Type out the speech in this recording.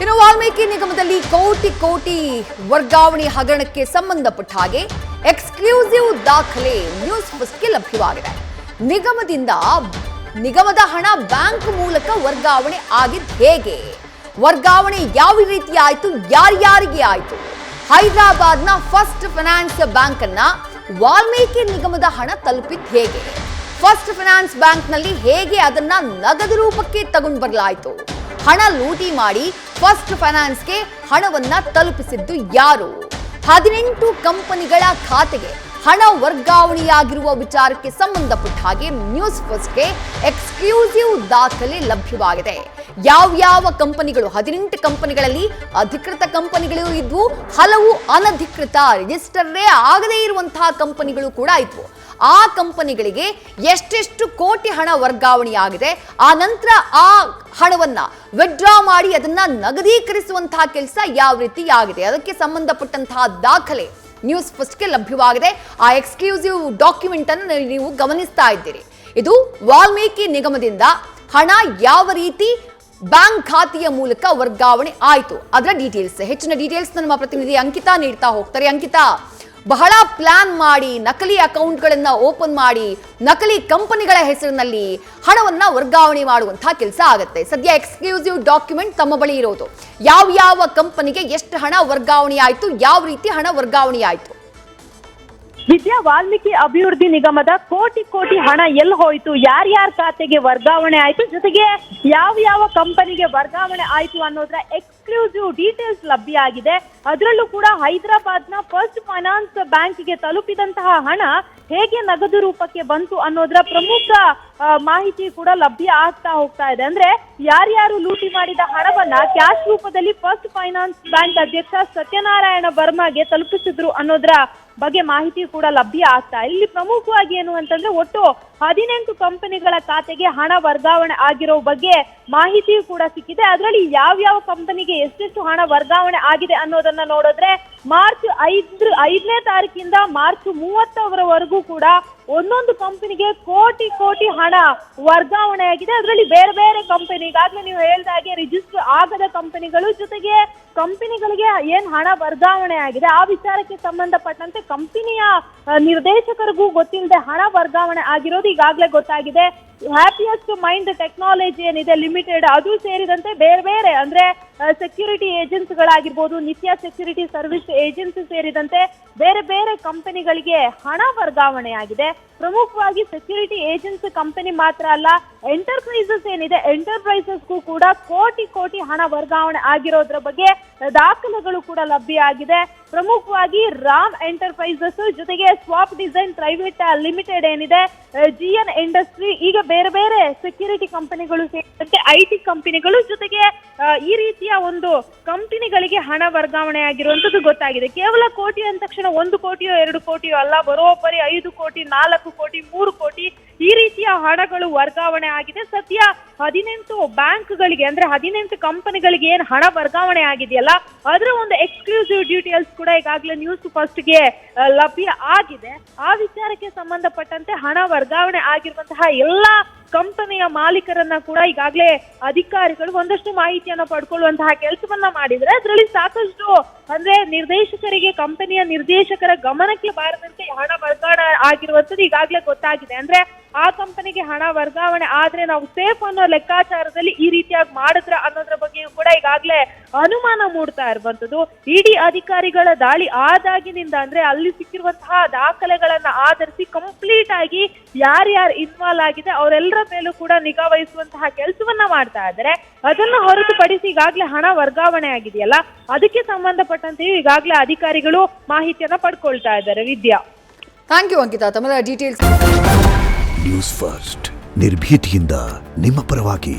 ಇನ್ನು ವಾಲ್ಮೀಕಿ ನಿಗಮದಲ್ಲಿ ಕೋಟಿ ಕೋಟಿ ವರ್ಗಾವಣೆ ಹಗರಣಕ್ಕೆ ಸಂಬಂಧಪಟ್ಟ ಹಾಗೆ ಎಕ್ಸ್ಕ್ಲೂಸಿವ್ ದಾಖಲೆ ನ್ಯೂಸ್ ಫಸ್ಟ್ಗೆ ಲಭ್ಯವಾಗಿದೆ. ನಿಗಮದ ಹಣ ಬ್ಯಾಂಕ್ ಮೂಲಕ ವರ್ಗಾವಣೆ ಆಗಿದ್ದು ಹೇಗೆ, ವರ್ಗಾವಣೆ ಯಾವ ರೀತಿ ಆಯಿತು, ಯಾರ್ಯಾರಿಗೆ ಆಯಿತು, ಹೈದರಾಬಾದ್ನ ಫಸ್ಟ್ ಫೈನಾನ್ಸ್ ಬ್ಯಾಂಕ್ ಅನ್ನ ವಾಲ್ಮೀಕಿ ನಿಗಮದ ಹಣ ತಲುಪಿದ್ದು ಹೇಗೆ, ಫಸ್ಟ್ ಫೈನಾನ್ಸ್ ಬ್ಯಾಂಕ್ನಲ್ಲಿ ಹೇಗೆ ಅದನ್ನ ನಗದು ರೂಪಕ್ಕೆ ತಗೊಂಡು ಬರಲಾಯಿತು, ಹಣ ಲೂಟಿ ಮಾಡಿ ಫಸ್ಟ್ ಫೈನಾನ್ಸ್ಗೆ ಹಣವನ್ನ ತಲುಪಿಸಿದ್ದು ಯಾರು, 18 ಕಂಪನಿಗಳ ಖಾತೆಗೆ ಹಣ ವರ್ಗಾವಣೆಯಾಗಿರುವ ವಿಚಾರಕ್ಕೆ ಸಂಬಂಧಪಟ್ಟ ಹಾಗೆ ನ್ಯೂಸ್ ಫಸ್ಟ್ಗೆ ಎಕ್ಸ್ಕ್ಲೂಸಿವ್ ದಾಖಲೆ ಲಭ್ಯವಾಗಿದೆ. ಯಾವ ಕಂಪನಿಗಳು, 18 ಕಂಪನಿಗಳಲ್ಲಿ ಅಧಿಕೃತ ಕಂಪನಿಗಳು ಇದ್ವು, ಹಲವು ಅನಧಿಕೃತ ರಿಜಿಸ್ಟರೇ ಆಗದೇ ಇರುವಂತಹ ಕಂಪನಿಗಳು ಕೂಡ ಇದ್ವು. ಆ ಕಂಪನಿಗಳಿಗೆ ಎಷ್ಟೆಷ್ಟು ಕೋಟಿ ಹಣ ವರ್ಗಾವಣೆಯಾಗಿದೆ, ಆ ನಂತರ ಆ ಹಣವನ್ನ ವಿಡ್ರಾ ಮಾಡಿ ಅದನ್ನ ನಗದೀಕರಿಸುವಂತಹ ಕೆಲಸ ಯಾವ ರೀತಿ ಆಗಿದೆ, ಅದಕ್ಕೆ ಸಂಬಂಧಪಟ್ಟಂತಹ ದಾಖಲೆ ನ್ಯೂಸ್ ಫಸ್ಟ್ಗೆ ಲಭ್ಯವಾಗಿದೆ. ಆ ಎಕ್ಸ್ಕ್ಲೂಸಿವ್ ಡಾಕ್ಯುಮೆಂಟ್ ಅನ್ನು ನೀವು ಗಮನಿಸ್ತಾ ಇದ್ದೀರಿ. ಇದು ವಾಲ್ಮೀಕಿ ನಿಗಮದಿಂದ ಹಣ ಯಾವ ರೀತಿ ಬ್ಯಾಂಕ್ ಖಾತೆಯ ಮೂಲಕ ವರ್ಗಾವಣೆ ಆಯಿತು ಅದರ ಡೀಟೇಲ್ಸ್, ಹೆಚ್ಚಿನ ಡೀಟೇಲ್ಸ್ ನಮ್ಮ ಪ್ರತಿನಿಧಿ ಅಂಕಿತಾ ನೀಡ್ತಾ ಹೋಗ್ತಾರೆ. ಅಂಕಿತಾ, ಬಹಳ ಪ್ಲಾನ್ ಮಾಡಿ ನಕಲಿ ಅಕೌಂಟ್ಗಳನ್ನ ಓಪನ್ ಮಾಡಿ ನಕಲಿ ಕಂಪನಿಗಳ ಹೆಸರಿನಲ್ಲಿ ಹಣವನ್ನ ವರ್ಗಾವಣೆ ಮಾಡುವಂತಹ ಕೆಲಸ ಆಗುತ್ತೆ. ಸದ್ಯ ಎಕ್ಸ್ಕ್ಲೂಸಿವ್ ಡಾಕ್ಯುಮೆಂಟ್ ತಮ್ಮ ಬಳಿ ಇರೋದು, ಯಾವ ಕಂಪನಿಗೆ ಎಷ್ಟು ಹಣ ವರ್ಗಾವಣೆ ಆಯಿತು, ಯಾವ ರೀತಿ ಹಣ ವರ್ಗಾವಣೆ ಆಯಿತು? ವಿದ್ಯಾ, ವಾಲ್ಮೀಕಿ ಅಭಿವೃದ್ಧಿ ನಿಗಮದ ಕೋಟಿ ಹಣ ಎಲ್ಲಿ ಹೋಯ್ತು, ಯಾರ್ಯಾರ ಖಾತೆಗೆ ವರ್ಗಾವಣೆ ಆಯ್ತು, ಜೊತೆಗೆ ಯಾವ ಕಂಪನಿಗೆ ವರ್ಗಾವಣೆ ಆಯ್ತು ಅನ್ನೋದ್ರ ಎಕ್ಸ್ಕ್ಲೂಸಿವ್ ಡೀಟೇಲ್ಸ್ ಲಭ್ಯ ಆಗಿದೆ. ಅದರಲ್ಲೂ ಕೂಡ ಹೈದರಾಬಾದ್ನ ಫಸ್ಟ್ ಫೈನಾನ್ಸ್ ಬ್ಯಾಂಕ್ಗೆ ತಲುಪಿದಂತಹ ಹಣ ಹೇಗೆ ನಗದು ರೂಪಕ್ಕೆ ಬಂತು ಅನ್ನೋದ್ರ ಪ್ರಮುಖ ಮಾಹಿತಿ ಕೂಡ ಲಭ್ಯ ಆಗ್ತಾ ಹೋಗ್ತಾ ಇದೆ. ಅಂದ್ರೆ ಯಾರ್ಯಾರು ಲೂಟಿ ಮಾಡಿದ ಹಣವನ್ನ ಕ್ಯಾಶ್ ರೂಪದಲ್ಲಿ ಫಸ್ಟ್ ಫೈನಾನ್ಸ್ ಬ್ಯಾಂಕ್ ಅಧ್ಯಕ್ಷ ಸತ್ಯನಾರಾಯಣ ವರ್ಮಾಗೆ ತಲುಪಿಸಿದ್ರು ಅನ್ನೋದ್ರ ಬಗ್ಗೆ ಮಾಹಿತಿ ಕೂಡ ಲಭ್ಯ ಆಗ್ತಾ. ಇಲ್ಲಿ ಪ್ರಮುಖವಾಗಿ ಏನು ಅಂತಂದ್ರೆ ಒಟ್ಟು 18 ಕಂಪನಿಗಳ ಖಾತೆಗೆ ಹಣ ವರ್ಗಾವಣೆ ಆಗಿರೋ ಬಗ್ಗೆ ಮಾಹಿತಿ ಕೂಡ ಸಿಕ್ಕಿದೆ. ಅದರಲ್ಲಿ ಯಾವ ಕಂಪನಿಗೆ ಎಷ್ಟೆಷ್ಟು ಹಣ ವರ್ಗಾವಣೆ ಆಗಿದೆ ಅನ್ನೋದನ್ನ ನೋಡಿದ್ರೆ ಮಾರ್ಚ್ 5ನೇ ತಾರೀಕಿಂದ ಮಾರ್ಚ್ 30ರವರೆಗೂ ಕೂಡ ಒಂದೊಂದು ಕಂಪನಿಗೆ ಕೋಟಿ ಹಣ ವರ್ಗಾವಣೆ ಆಗಿದೆ. ಅದರಲ್ಲಿ ಬೇರೆ ಕಂಪನಿ, ಈಗಾಗಲೇ ನೀವು ಹೇಳಿದ ಹಾಗೆ ರಿಜಿಸ್ಟರ್ ಆಗದ ಕಂಪನಿಗಳು, ಜೊತೆಗೆ ಕಂಪನಿಗಳಿಗೆ ಏನ್ ಹಣ ವರ್ಗಾವಣೆ ಆಗಿದೆ ಆ ವಿಚಾರಕ್ಕೆ ಸಂಬಂಧಪಟ್ಟಂತೆ ಕಂಪನಿಯ ನಿರ್ದೇಶಕರಿಗೂ ಗೊತ್ತಿಲ್ಲದೆ ಹಣ ವರ್ಗಾವಣೆ ಆಗಿರೋದು ಈಗಾಗಲೇ ಗೊತ್ತಾಗಿದೆ. ಹ್ಯಾಪಿಯೆಸ್ಟ್ ಮೈಂಡ್ ಟೆಕ್ನಾಲಜಿ ಏನಿದೆ ಲಿಮಿಟೆಡ್, ಅದು ಸೇರಿದಂತೆ ಬೇರೆ ಅಂದ್ರೆ ಸೆಕ್ಯೂರಿಟಿ ಏಜೆನ್ಸಿಗಳಾಗಿರ್ಬೋದು, ನಿತ್ಯ ಸೆಕ್ಯೂರಿಟಿ ಸರ್ವಿಸ್ ಏಜೆನ್ಸಿ ಸೇರಿದಂತೆ ಬೇರೆ ಕಂಪನಿಗಳಿಗೆ ಹಣ ವರ್ಗಾವಣೆ ಆಗಿದೆ. ಪ್ರಮುಖವಾಗಿ ಸೆಕ್ಯೂರಿಟಿ ಏಜೆನ್ಸಿ ಕಂಪನಿ ಮಾತ್ರ ಅಲ್ಲ, ಎಂಟರ್ಪ್ರೈಸಸ್ ಏನಿದೆ ಎಂಟರ್ಪ್ರೈಸಸ್ಗೂ ಕೂಡ ಕೋಟಿ ಹಣ ವರ್ಗಾವಣೆ ಆಗಿರೋದ್ರ ಬಗ್ಗೆ ದಾಖಲೆಗಳು ಕೂಡ ಲಭ್ಯ ಆಗಿದೆ. ಪ್ರಮುಖವಾಗಿ ರಾಮ್ ಎಂಟರ್ಪ್ರೈಸಸ್ ಜೊತೆಗೆ ಸ್ವಾಪ್ ಡಿಸೈನ್ ಪ್ರೈವೇಟ್ ಲಿಮಿಟೆಡ್ ಏನಿದೆ, GN ಇಂಡಸ್ಟ್ರಿ, ಈಗ ಬೇರೆ ಸೆಕ್ಯೂರಿಟಿ ಕಂಪನಿಗಳು ಸೇರಿದಂತೆ IT ಕಂಪನಿಗಳು, ಜೊತೆಗೆ ಈ ರೀತಿಯ ಒಂದು ಕಂಪನಿಗಳಿಗೆ ಹಣ ವರ್ಗಾವಣೆ ಆಗಿರುವಂತದ್ದು ಗೊತ್ತಾಗಿದೆ. ಕೇವಲ ಕೋಟಿ ಅಂದ ತಕ್ಷಣ 1 ಕೋಟಿಯೋ 2 ಕೋಟಿಯೋ ಅಲ್ಲ, ಬರೋಬ್ಬರಿ 5 ಕೋಟಿ 4 ಕೋಟಿ 3 ಕೋಟಿ ಈ ರೀತಿಯ ಹಣಗಳು ವರ್ಗಾವಣೆ ಆಗಿದೆ. ಸದ್ಯ 18 ಬ್ಯಾಂಕ್ಗಳಿಗೆ ಅಂದ್ರೆ 18 ಕಂಪನಿಗಳಿಗೆ ಏನ್ ಹಣ ವರ್ಗಾವಣೆ ಆಗಿದೆಯಲ್ಲ ಅದರ ಒಂದು ಎಕ್ಸ್ಕ್ಲೂಸಿವ್ ಡೀಟೇಲ್ಸ್ ಕೂಡ ಈಗಾಗಲೇ ನ್ಯೂಸ್ ಫಸ್ಟ್ಗೆ ಲಭ್ಯ ಆಗಿದೆ. ಆ ವಿಚಾರಕ್ಕೆ ಸಂಬಂಧಪಟ್ಟಂತೆ ಹಣ ವರ್ಗಾವಣೆ ಆಗಿರುವಂತಹ ಎಲ್ಲಾ ಕಂಪನಿಯ ಮಾಲೀಕರನ್ನ ಕೂಡ ಈಗಾಗಲೇ ಅಧಿಕಾರಿಗಳು ಒಂದಷ್ಟು ಮಾಹಿತಿಯನ್ನು ಪಡ್ಕೊಳ್ಳುವಂತಹ ಕೆಲಸವನ್ನ ಮಾಡಿದ್ರೆ, ಅದರಲ್ಲಿ ಸಾಕಷ್ಟು ಅಂದ್ರೆ ನಿರ್ದೇಶಕರಿಗೆ, ಕಂಪನಿಯ ನಿರ್ದೇಶಕರ ಗಮನಕ್ಕೆ ಬಾರದಂತೆ ಹಣ ವರ್ಗಾವಣೆ ಆಗಿರುವಂತದ್ದು ಈಗಾಗಲೇ ಗೊತ್ತಾಗಿದೆ. ಅಂದ್ರೆ ಆ ಕಂಪನಿಗೆ ಹಣ ವರ್ಗಾವಣೆ ಆದ್ರೆ ನಾವು ಸೇಫ್ ಅನ್ನೋ ಲೆಕ್ಕಾಚಾರದಲ್ಲಿ ಈ ರೀತಿಯಾಗಿ ಮಾಡಿದ್ರ ಅನ್ನೋದ್ರ ಬಗ್ಗೆಯೂ ಕೂಡ ಈಗಾಗಲೇ ಅನುಮಾನ ಮೂಡ್ತಾ ಇರುವಂತದ್ದು. ಇಡಿ ಅಧಿಕಾರಿಗಳ ದಾಳಿ ಆದಾಗಿನಿಂದ ಅಂದ್ರೆ ಅಲ್ಲಿ ಸಿಕ್ಕಿರುವಂತಹ ದಾಖಲೆಗಳನ್ನ ಆಧರಿಸಿ ಕಂಪ್ಲೀಟ್ ಆಗಿ ಯಾರ್ಯಾರು ಇನ್ವಾಲ್ವ್ ಆಗಿದೆ ಅವರೆಲ್ಲರ ಮೇಲೂ ಕೂಡ ನಿಗಾ ವಹಿಸುವಂತಹ ಕೆಲಸವನ್ನ ಮಾಡ್ತಾ ಇದ್ದಾರೆ. ಅದನ್ನ ಹೊರತುಪಡಿಸಿ ಈಗಾಗಲೇ ಹಣ ವರ್ಗಾವಣೆ ಆಗಿದೆಯಲ್ಲ ಅದಕ್ಕೆ ಸಂಬಂಧಪಟ್ಟಂತೆಯೂ ಈಗಾಗಲೇ ಅಧಿಕಾರಿಗಳು ಮಾಹಿತಿಯನ್ನ ಪಡ್ಕೊಳ್ತಾ ಇದ್ದಾರೆ. ವಿದ್ಯಾ, ಥ್ಯಾಂಕ್ ಯು ಅಂಕಿತಾ, ತಮ್ಮ ಡೀಟೇಲ್ಸ್. ನ್ಯೂಸ್ ಫಸ್ಟ್ ನಿರ್ಭೀತಿಯಿಂದ ನಿಮ್ಮ ಪರವಾಗಿ.